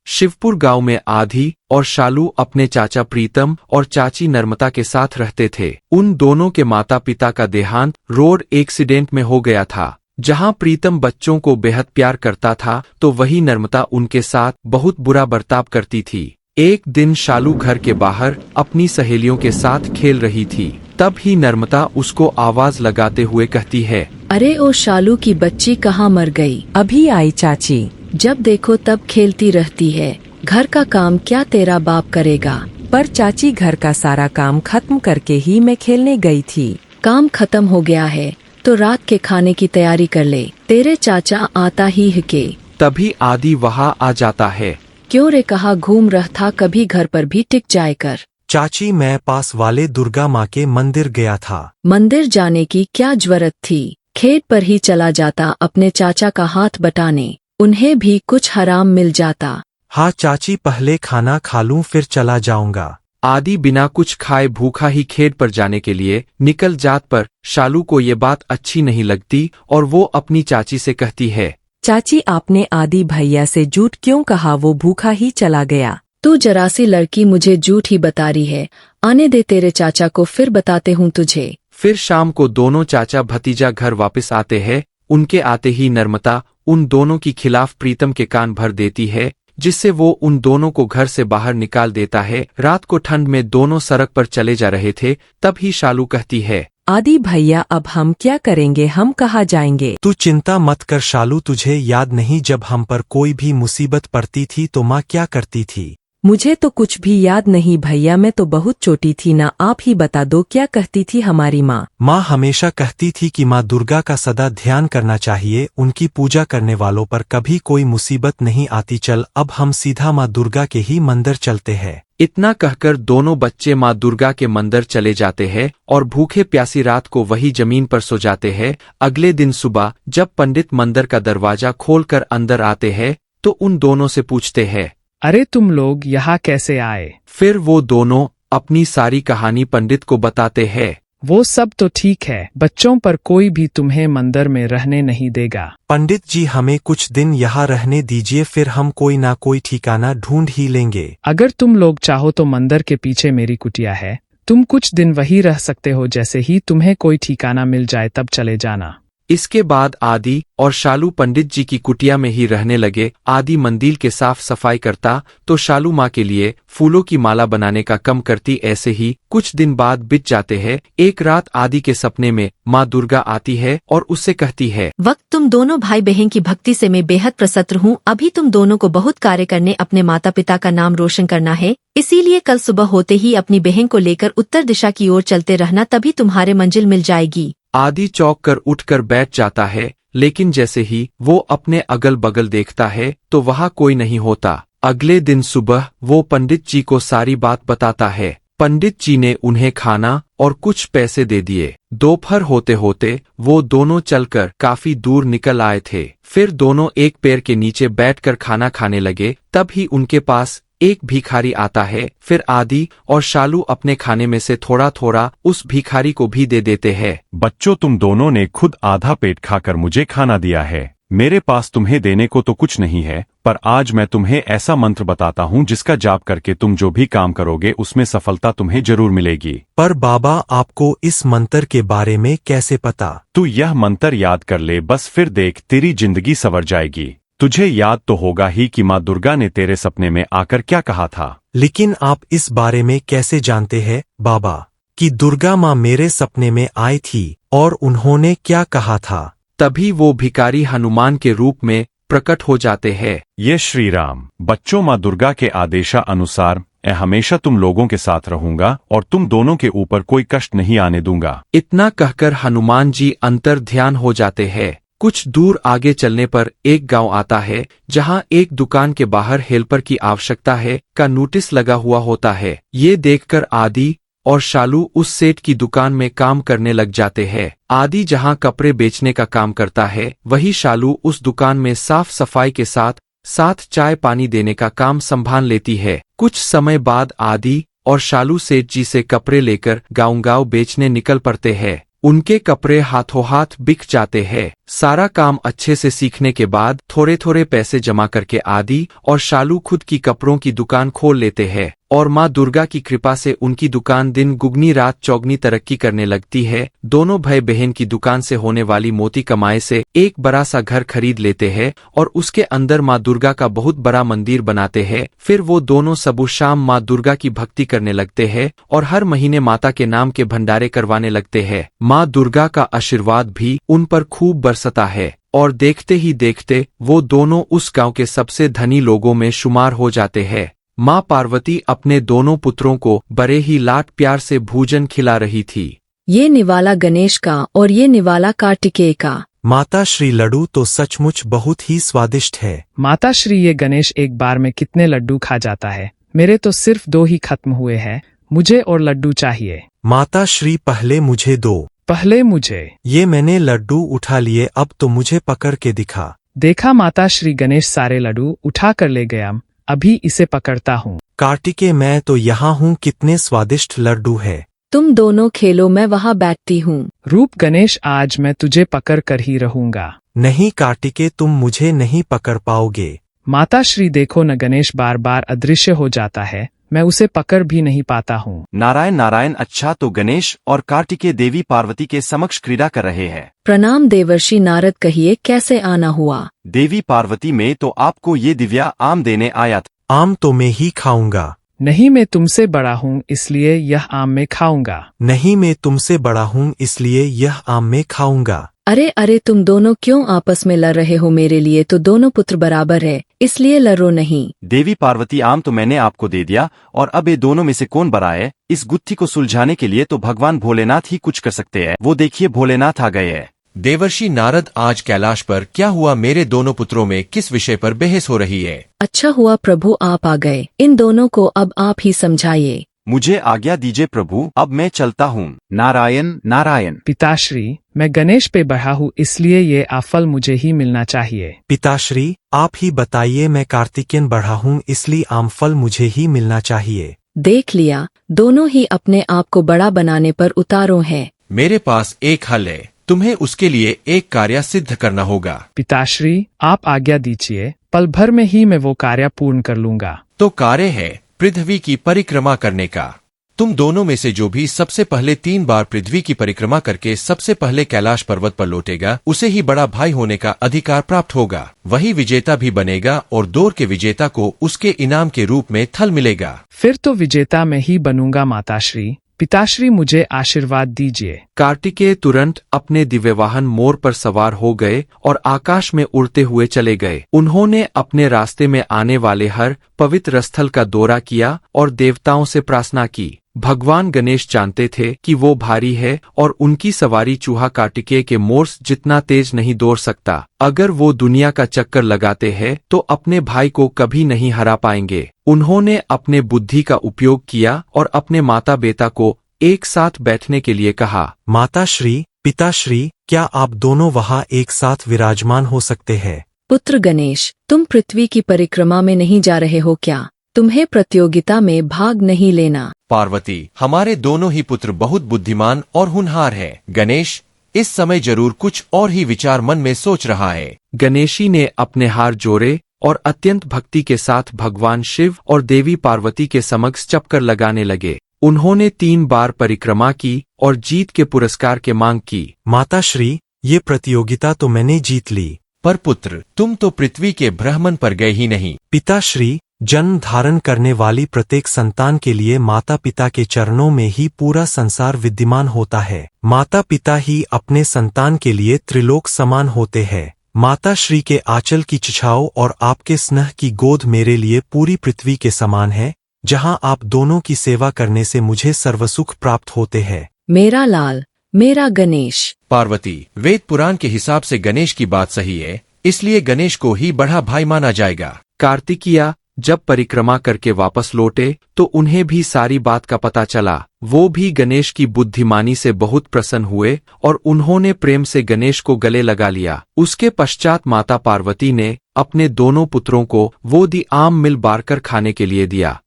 शिवपुर गांव में आधी और शालू अपने चाचा प्रीतम और चाची नर्मता के साथ रहते थे। उन दोनों के माता पिता का देहांत रोड एक्सीडेंट में हो गया था। जहां प्रीतम बच्चों को बेहद प्यार करता था तो वही नर्मता उनके साथ बहुत बुरा बर्ताव करती थी। एक दिन शालू घर के बाहर अपनी सहेलियों के साथ खेल रही थी। तब ही नर्मता उसको आवाज लगाते हुए कहती है, अरे ओ शालू की बच्ची कहाँ मर गई? अभी आई चाची। जब देखो तब खेलती रहती है। घर का काम क्या तेरा बाप करेगा? पर चाची घर का सारा काम खत्म करके ही मैं खेलने गई थी। काम खत्म हो गया है तो रात के खाने की तैयारी कर ले, तेरे चाचा आता ही है के। तभी आदि वहां आ जाता है। क्यों रे, कहाँ घूम रहा था? कभी घर पर भी टिक जाए कर। चाची मैं पास वाले दुर्गा माँ के मंदिर गया था। मंदिर जाने की क्या जरूरत थी? खेत पर ही चला जाता अपने चाचा का हाथ बटाने, उन्हें भी कुछ हराम मिल जाता। हाँ चाची, पहले खाना खा लूं फिर चला जाऊंगा। आदि बिना कुछ खाए भूखा ही खेत पर जाने के लिए निकल जात पर शालू को ये बात अच्छी नहीं लगती और वो अपनी चाची से कहती है, चाची आपने आदि भैया से झूठ क्यों कहा? वो भूखा ही चला गया। तू जरा सी लड़की मुझे झूठ ही बता रही है। आने दे तेरे चाचा को, फिर बताते हूँ तुझे। फिर शाम को दोनों चाचा भतीजा घर वापस आते हैं। उनके आते ही नर्मता उन दोनों की खिलाफ प्रीतम के कान भर देती है, जिससे वो उन दोनों को घर से बाहर निकाल देता है। रात को ठंड में दोनों सड़क पर चले जा रहे थे। तब ही शालू कहती है, आदि भैया अब हम क्या करेंगे? हम कहाँ जाएंगे? तू चिंता मत कर शालू, तुझे याद नहीं जब हम पर कोई भी मुसीबत पड़ती थी तो माँ क्या करती थी? मुझे तो कुछ भी याद नहीं भैया, मैं तो बहुत छोटी थी ना। आप ही बता दो क्या कहती थी हमारी माँ? माँ हमेशा कहती थी कि माँ दुर्गा का सदा ध्यान करना चाहिए, उनकी पूजा करने वालों पर कभी कोई मुसीबत नहीं आती। चल अब हम सीधा माँ दुर्गा के ही मंदिर चलते हैं। इतना कहकर दोनों बच्चे माँ दुर्गा के मंदिर चले जाते हैं और भूखे प्यासी रात को वही जमीन पर सो जाते हैं। अगले दिन सुबह जब पंडित मंदिर का दरवाजा खोलकर अंदर आते हैं तो उन दोनों से पूछते हैं, अरे तुम लोग यहाँ कैसे आए? फिर वो दोनों अपनी सारी कहानी पंडित को बताते हैं। वो सब तो ठीक है, बच्चों पर कोई भी तुम्हें मंदिर में रहने नहीं देगा। पंडित जी हमें कुछ दिन यहाँ रहने दीजिए, फिर हम कोई ना कोई ठिकाना ढूंढ ही लेंगे। अगर तुम लोग चाहो तो मंदिर के पीछे मेरी कुटिया है, तुम कुछ दिन वहीं रह सकते हो। जैसे ही तुम्हें कोई ठिकाना मिल जाए तब चले जाना। इसके बाद आदि और शालू पंडित जी की कुटिया में ही रहने लगे। आदि मंदिर के साफ सफाई करता तो शालू माँ के लिए फूलों की माला बनाने का काम करती। ऐसे ही कुछ दिन बाद बीत जाते हैं। एक रात आदि के सपने में माँ दुर्गा आती है और उससे कहती है, वक्त तुम दोनों भाई बहन की भक्ति से मैं बेहद प्रसन्न हूँ। अभी तुम दोनों को बहुत कार्य करने, अपने माता पिता का नाम रोशन करना है। इसीलिए कल सुबह होते ही अपनी बहन को लेकर उत्तर दिशा की ओर चलते रहना, तभी तुम्हारे मंजिल मिल जाएगी। आदि चौंक कर उठकर बैठ जाता है, लेकिन जैसे ही वो अपने अगल बगल देखता है तो वहाँ कोई नहीं होता। अगले दिन सुबह वो पंडित जी को सारी बात बताता है। पंडित जी ने उन्हें खाना और कुछ पैसे दे दिए। दोपहर होते होते वो दोनों चलकर काफी दूर निकल आए थे। फिर दोनों एक पेड़ के नीचे बैठकर खाना खाने लगे। तब ही उनके पास एक भिखारी आता है। फिर आदि और शालू अपने खाने में से थोड़ा थोड़ा उस भिखारी को भी दे देते हैं। बच्चों, तुम दोनों ने खुद आधा पेट खाकर मुझे खाना दिया है। मेरे पास तुम्हें देने को तो कुछ नहीं है, पर आज मैं तुम्हें ऐसा मंत्र बताता हूँ जिसका जाप करके तुम जो भी काम करोगे उसमें सफलता तुम्हें जरूर मिलेगी। पर बाबा आपको इस मंत्र के बारे में कैसे पता? तू यह मंत्र याद कर ले बस, फिर देख तेरी जिंदगी संवर जाएगी। तुझे याद तो होगा ही कि माँ दुर्गा ने तेरे सपने में आकर क्या कहा था। लेकिन आप इस बारे में कैसे जानते हैं बाबा कि दुर्गा माँ मेरे सपने में आई थी और उन्होंने क्या कहा था? तभी वो भिखारी हनुमान के रूप में प्रकट हो जाते हैं। ये श्री राम। बच्चों, माँ दुर्गा के आदेशा अनुसार मैं हमेशा तुम लोगों के साथ रहूंगा और तुम दोनों के ऊपर कोई कष्ट नहीं आने दूंगा। इतना कहकर हनुमान जी अंतर ध्यान हो जाते हैं। कुछ दूर आगे चलने पर एक गांव आता है जहां एक दुकान के बाहर हेल्पर की आवश्यकता है का नोटिस लगा हुआ होता है। ये देखकर आदि और शालू उस सेठ की दुकान में काम करने लग जाते हैं। आदि जहां कपड़े बेचने का काम करता है, वही शालू उस दुकान में साफ सफाई के साथ साथ चाय पानी देने का काम संभाल लेती है। कुछ समय बाद आदि और शालू सेठ जी से कपड़े लेकर गाँव-गाँव बेचने निकल पड़ते हैं। उनके कपड़े हाथों हाथ बिक जाते हैं। सारा काम अच्छे से सीखने के बाद थोड़े थोड़े पैसे जमा करके आदि और शालू खुद की कपड़ों की दुकान खोल लेते हैं और माँ दुर्गा की कृपा से उनकी दुकान दिन गुगनी रात चौगनी तरक्की करने लगती है। दोनों भाई बहन की दुकान से होने वाली मोटी कमाई से एक बड़ा सा घर खरीद लेते हैं और उसके अंदर माँ दुर्गा का बहुत बड़ा मंदिर बनाते हैं। फिर वो दोनों सुबह शाम माँ दुर्गा की भक्ति करने लगते हैं और हर महीने माता के नाम के भंडारे करवाने लगते हैं। माँ दुर्गा का आशीर्वाद भी उन पर खूब बरसता है और देखते ही देखते वो दोनों उस गांव के सबसे धनी लोगों में शुमार हो जाते हैं। माँ पार्वती अपने दोनों पुत्रों को बड़े ही लाड प्यार से भोजन खिला रही थी। ये निवाला गणेश का और ये निवाला कार्तिकेय का। माता श्री लड्डू तो सचमुच बहुत ही स्वादिष्ट है। माता श्री, ये गणेश एक बार में कितने लड्डू खा जाता है? मेरे तो सिर्फ 2 ही खत्म हुए हैं। मुझे और लड्डू चाहिए। माता श्री, पहले मुझे दो। पहले मुझे। ये मैंने लड्डू उठा लिए, अब तो मुझे पकड़ के दिखा। देखा माता श्री, गणेश सारे लड्डू उठा कर ले गया। अभी इसे पकड़ता हूँ। कार्तिकेय, मैं तो यहाँ हूँ, कितने स्वादिष्ट लड्डू है। तुम दोनों खेलो, मैं वहाँ बैठती हूँ। रूप गणेश, आज मैं तुझे पकड़ कर ही रहूंगा। नहीं कार्तिकेय, तुम मुझे नहीं पकड़ पाओगे। माता श्री देखो न, गणेश बार बार अदृश्य हो जाता है। मैं उसे पकड़ भी नहीं पाता हूँ। नारायण नारायण। अच्छा, तो गणेश और कार्तिकेय देवी पार्वती के समक्ष क्रीड़ा कर रहे हैं। प्रणाम देवर्षि नारद, कहिए कैसे आना हुआ? देवी पार्वती, मैं तो आपको ये दिव्या आम देने आया था। आम तो मैं ही खाऊंगा। नहीं, मैं तुमसे बड़ा हूँ इसलिए यह आम मैं खाऊंगा। नहीं, मैं तुमसे बड़ा हूँ इसलिए यह आम मैं खाऊंगा। अरे अरे, तुम दोनों क्यों आपस में लड़ रहे हो? मेरे लिए तो दोनों पुत्र बराबर है, इसलिए लड़ो नहीं। देवी पार्वती, आम तो मैंने आपको दे दिया और अब ये दोनों में से कौन बड़ा है? इस गुत्थी को सुलझाने के लिए तो भगवान भोलेनाथ ही कुछ कर सकते हैं। वो देखिए, भोलेनाथ आ गए हैं। देवर्षि नारद, आज कैलाश पर क्या हुआ? मेरे दोनों पुत्रों में किस विषय पर बहस हो रही है? अच्छा हुआ प्रभु आप आ गए। इन दोनों को अब आप ही समझाइए। मुझे आज्ञा दीजिए प्रभु, अब मैं चलता हूँ। नारायण नारायण। पिताश्री, मैं गणेश पे बढ़ा हूँ इसलिए ये आफल मुझे ही मिलना चाहिए। पिताश्री, आप ही बताइए, मैं कार्तिकेयन बढ़ा हूँ इसलिए आम फल मुझे ही मिलना चाहिए। देख लिया, दोनों ही अपने आप को बड़ा बनाने पर उतारो हैं। मेरे पास एक हल है, तुम्हें उसके लिए एक कार्य सिद्ध करना होगा। पिताश्री, आप आज्ञा दीजिए, पल भर में ही मैं वो कार्य पूर्ण कर लूंगा। तो कार्य है पृथ्वी की परिक्रमा करने का। तुम दोनों में से जो भी सबसे पहले 3 बार पृथ्वी की परिक्रमा करके सबसे पहले कैलाश पर्वत पर लौटेगा, उसे ही बड़ा भाई होने का अधिकार प्राप्त होगा। वही विजेता भी बनेगा और दौड़ के विजेता को उसके इनाम के रूप में थल मिलेगा। फिर तो विजेता मैं ही बनूंगा माताश्री। पिताश्री, मुझे आशीर्वाद दीजिए। कार्तिकेय तुरंत अपने दिव्य वाहन मोर पर सवार हो गए और आकाश में उड़ते हुए चले गए। उन्होंने अपने रास्ते में आने वाले हर पवित्र स्थल का दौरा किया और देवताओं से प्रार्थना की। भगवान गणेश जानते थे कि वो भारी है और उनकी सवारी चूहा कार्तिकेय के मोर जितना तेज नहीं दौड़ सकता। अगर वो दुनिया का चक्कर लगाते हैं तो अपने भाई को कभी नहीं हरा पाएंगे। उन्होंने अपने बुद्धि का उपयोग किया और अपने माता बेटा को एक साथ बैठने के लिए कहा। माताश्री, पिताश्री, क्या आप दोनों वहाँ एक साथ विराजमान हो सकते हैं? पुत्र गणेश, तुम पृथ्वी की परिक्रमा में नहीं जा रहे हो क्या? तुम्हें प्रतियोगिता में भाग नहीं लेना। पार्वती, हमारे दोनों ही पुत्र बहुत बुद्धिमान और होनहार हैं। गणेश इस समय जरूर कुछ और ही विचार मन में सोच रहा है। गणेशी ने अपने हाथ जोड़े और अत्यंत भक्ति के साथ भगवान शिव और देवी पार्वती के समक्ष चक्कर लगाने लगे। उन्होंने 3 बार परिक्रमा की और जीत के पुरस्कार के मांग की। माताश्री, ये प्रतियोगिता तो मैंने जीत ली। पर पुत्र, तुम तो पृथ्वी के भ्रमण पर गए ही नहीं। पिताश्री, जन्म धारण करने वाली प्रत्येक संतान के लिए माता पिता के चरणों में ही पूरा संसार विद्यमान होता है। माता पिता ही अपने संतान के लिए त्रिलोक समान होते हैं। माता श्री के आंचल की छाव और आपके स्नेह की गोद मेरे लिए पूरी पृथ्वी के समान है, जहां आप दोनों की सेवा करने से मुझे सर्वसुख प्राप्त होते हैं। मेरा लाल, मेरा गणेश। पार्वती, वेद पुराण के हिसाब से गणेश की बात सही है, इसलिए गणेश को ही बड़ा भाई माना जाएगा। कार्तिकेय जब परिक्रमा करके वापस लौटे तो उन्हें भी सारी बात का पता चला। वो भी गणेश की बुद्धिमानी से बहुत प्रसन्न हुए और उन्होंने प्रेम से गणेश को गले लगा लिया। उसके पश्चात माता पार्वती ने अपने दोनों पुत्रों को वो दी आम मिल बार कर खाने के लिए दिया।